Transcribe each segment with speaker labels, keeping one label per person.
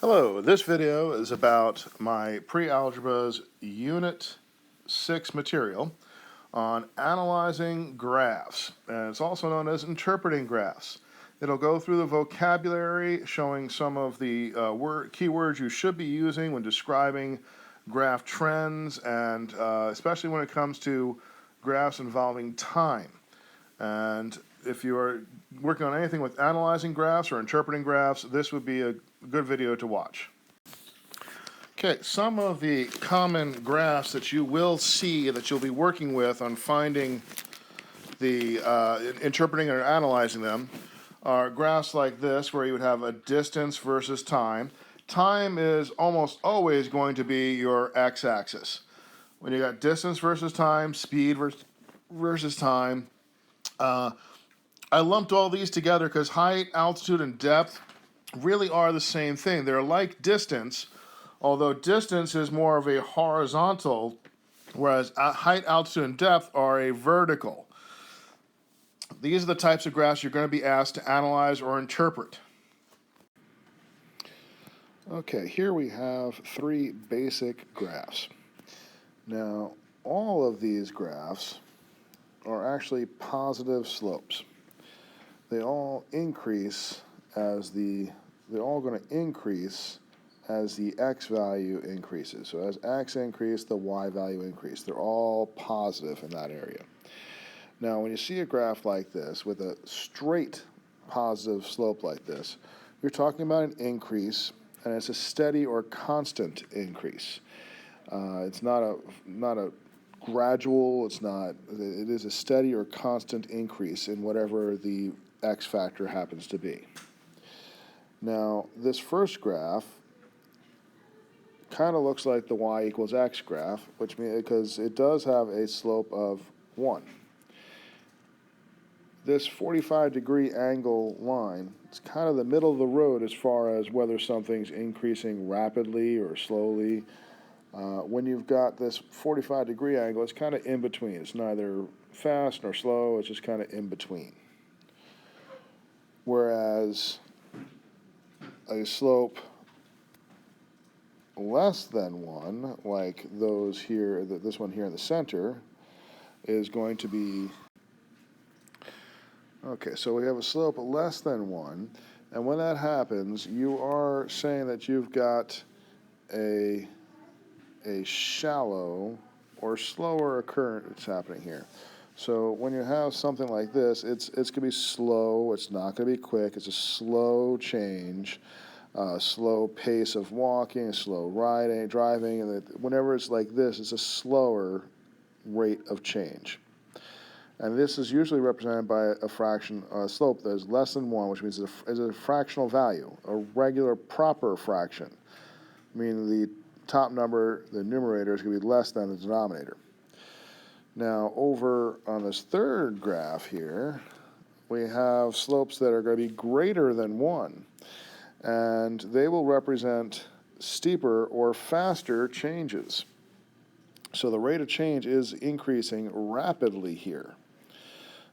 Speaker 1: Hello, this video is about my pre-algebra's Unit 6 material on analyzing graphs, and it's also known as interpreting graphs. It'll go through the vocabulary, showing some of the key words you should be using when describing graph trends, and especially when it comes to graphs involving time. And if you are working on anything with analyzing graphs or interpreting graphs, this would be a good video to watch. Okay, some of the common graphs that you will see that you'll be working with on finding the interpreting or analyzing them are graphs like this, where you would have a distance versus time. Time is almost always going to be your x-axis. When you got distance versus time, speed versus time, I lumped all these together because height, altitude, and depth really are the same thing. They're like distance, although distance is more of a horizontal, whereas height, altitude, and depth are a vertical. These are the types of graphs you're going to be asked to analyze or interpret. Okay, here we have three basic graphs. Now, all of these graphs are actually positive slopes. They all increase as they're all going to increase as the x value increases. So as x increases, the y value increases. They're all positive in that area. Now, when you see a graph like this with a straight positive slope like this, you're talking about an increase, and it's a steady or constant increase. It's not a gradual. It is a steady or constant increase in whatever the x factor happens to be. Now, this first graph kind of looks like the y equals x graph, which means because it does have a slope of 1. This 45-degree angle line, it's kind of the middle of the road as far as whether something's increasing rapidly or slowly. When you've got this 45-degree angle, it's kind of in between. It's neither fast nor slow. It's just kind of in between. Whereas a slope less than 1, like those here, this one here in the center, is going to be, okay, so we have a slope less than 1, and when that happens, you are saying that you've got a shallow or slower occurrence that's happening here. So when you have something like this, it's going to be slow. It's not going to be quick. It's a slow change, slow pace of walking, slow driving, and whenever it's like this, it's a slower rate of change. And this is usually represented by a slope that is less than 1, which means it's a fractional value, a regular proper fraction, meaning the top number, the numerator, is going to be less than the denominator. Now, over on this third graph here, we have slopes that are going to be greater than 1, and they will represent steeper or faster changes. So the rate of change is increasing rapidly here.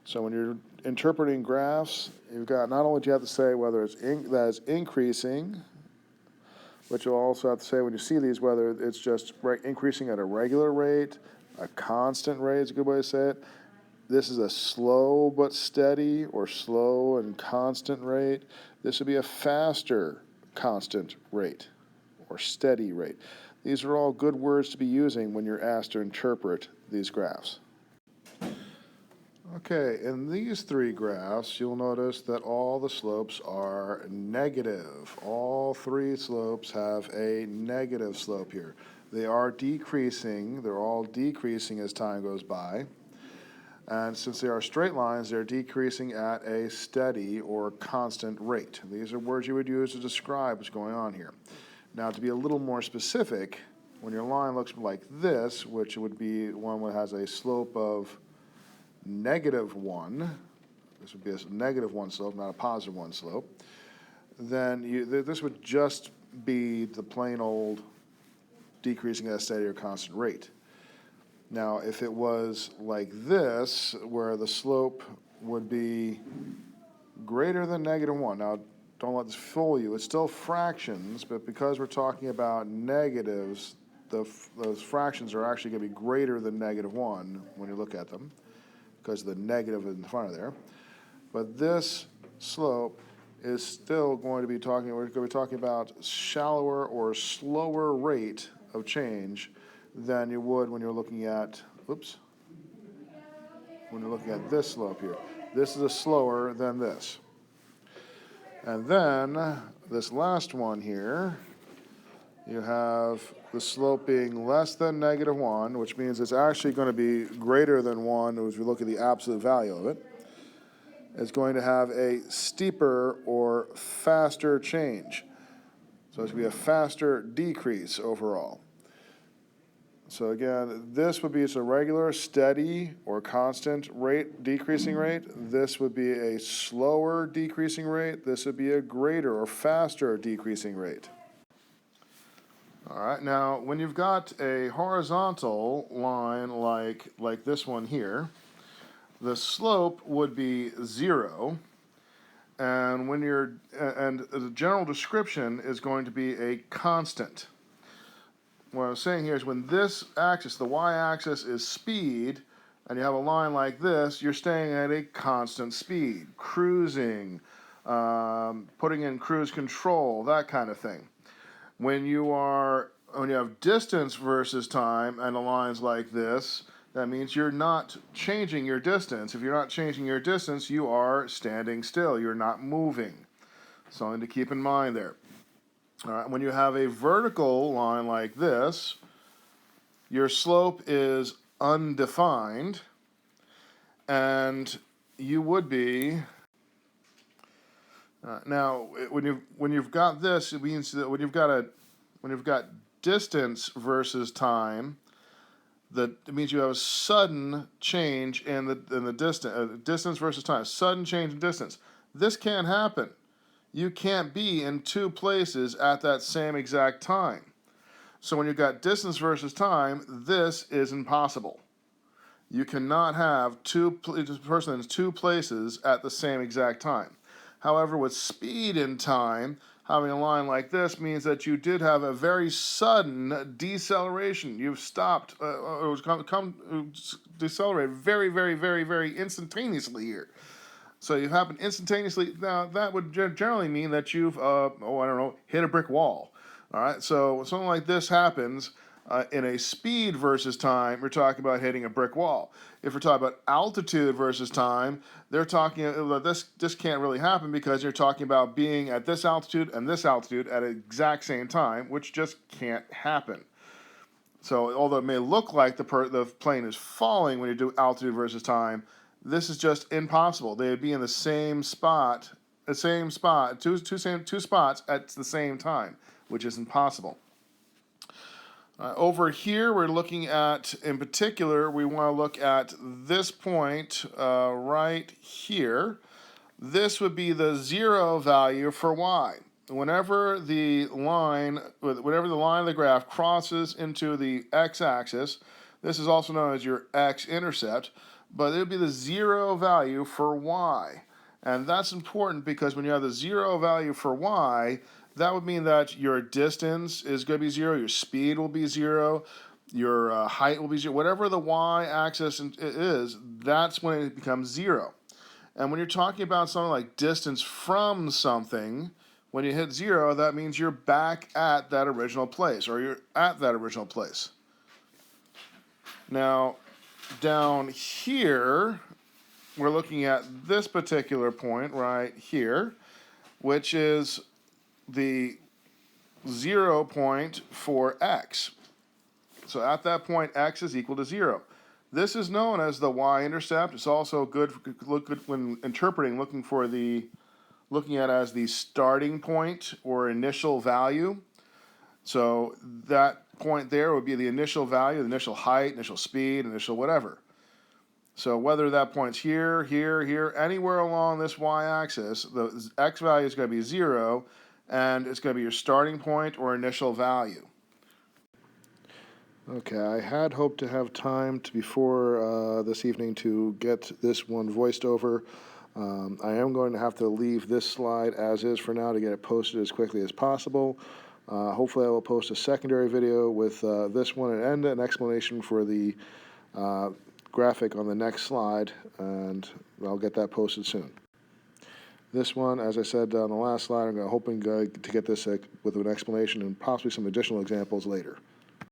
Speaker 1: So when you're interpreting graphs, you've got not only do you have to say whether that is increasing, but you'll also have to say when you see these whether it's just increasing at a regular rate, a constant rate is a good way to say it. This is a slow but steady or slow and constant rate. This would be a faster constant rate or steady rate. These are all good words to be using when you're asked to interpret these graphs. Okay, in these three graphs, you'll notice that all the slopes are negative. All three slopes have a negative slope here. They are decreasing. They're all decreasing as time goes by. And since they are straight lines, they're decreasing at a steady or constant rate. These are words you would use to describe what's going on here. Now, to be a little more specific, when your line looks like this, which would be one that has a slope of -1, this would be a -1 slope, not a +1 slope, then this would just be the plain old decreasing at a steady or constant rate. Now, if it was like this, where the slope would be greater than -1, now don't let this fool you. It's still fractions, but because we're talking about negatives, those fractions are actually going to be greater than -1 when you look at them, because of the negative in front of there. But this slope is still going to be we're going to be talking about shallower or slower rate of change than you would when you're looking at, when you're looking at this slope here. This is slower than this. And then this last one here, you have the slope being less than -1, which means it's actually going to be greater than 1 as we look at the absolute value of it. It's going to have a steeper or faster change. So it's going to be a faster decrease overall. So again, this would be a regular, steady, or constant rate, decreasing rate. This would be a slower decreasing rate. This would be a greater or faster decreasing rate. All right, now when you've got a horizontal line like this one here, the slope would be 0, and and the general description is going to be a constant. What I'm saying here is when this axis, the y-axis, is speed, and you have a line like this, you're staying at a constant speed, cruising, putting in cruise control, that kind of thing. When you have distance versus time and the lines like this, that means you're not changing your distance. If you're not changing your distance, you are standing still. You're not moving. Something to keep in mind there. All right, when you have a vertical line like this, your slope is undefined, and you would be now when you've got this, it means that when you've got distance versus time, it means you have a sudden change in the distance versus time, sudden change in distance. This can't happen. You can't be in two places at that same exact time. So when you've got distance versus time, this is impossible. You cannot have a person in two places at the same exact time. However, with speed and time, having a line like this means that you did have a very sudden deceleration. You've stopped, decelerated very, very, very, very instantaneously here. So you happen instantaneously. Now that would generally mean that you've, hit a brick wall. All right. So when something like this happens in a speed versus time, we're talking about hitting a brick wall. If we're talking about altitude versus time, they're talking this can't really happen because you're talking about being at this altitude and this altitude at the exact same time, which just can't happen. So although it may look like the plane is falling when you do altitude versus time, this is just impossible. They would be in the same spot, two spots at the same time, which is impossible. Over here, we're looking at, in particular, we want to look at this point right here. This would be the 0 value for y. Whenever the line of the graph crosses into the x-axis, this is also known as your x-intercept, but it would be the 0 value for y. And that's important because when you have the 0 value for y, that would mean that your distance is going to be 0, your speed will be 0, your height will be 0. Whatever the y-axis is, that's when it becomes 0. And when you're talking about something like distance from something, when you hit 0, that means you're back at that original place, or you're at that original place. Now, down here, we're looking at this particular point right here, which is the 0 point for x. So at that point, x is equal to 0. This is known as the y-intercept. It's also good when interpreting, looking at as the starting point or initial value. So that point there would be the initial value, the initial height, initial speed, initial whatever. So whether that point's here, anywhere along this y-axis, the x value is going to be 0, and it's going to be your starting point or initial value. Okay, I had hoped to have time before this evening to get this one voiced over, I am going to have to leave this slide as is for now to get it posted as quickly as possible. Hopefully I will post a secondary video with this one and an explanation for the graphic on the next slide, and I'll get that posted soon. This one, as I said on the last slide, I'm hoping to get this with an explanation and possibly some additional examples later.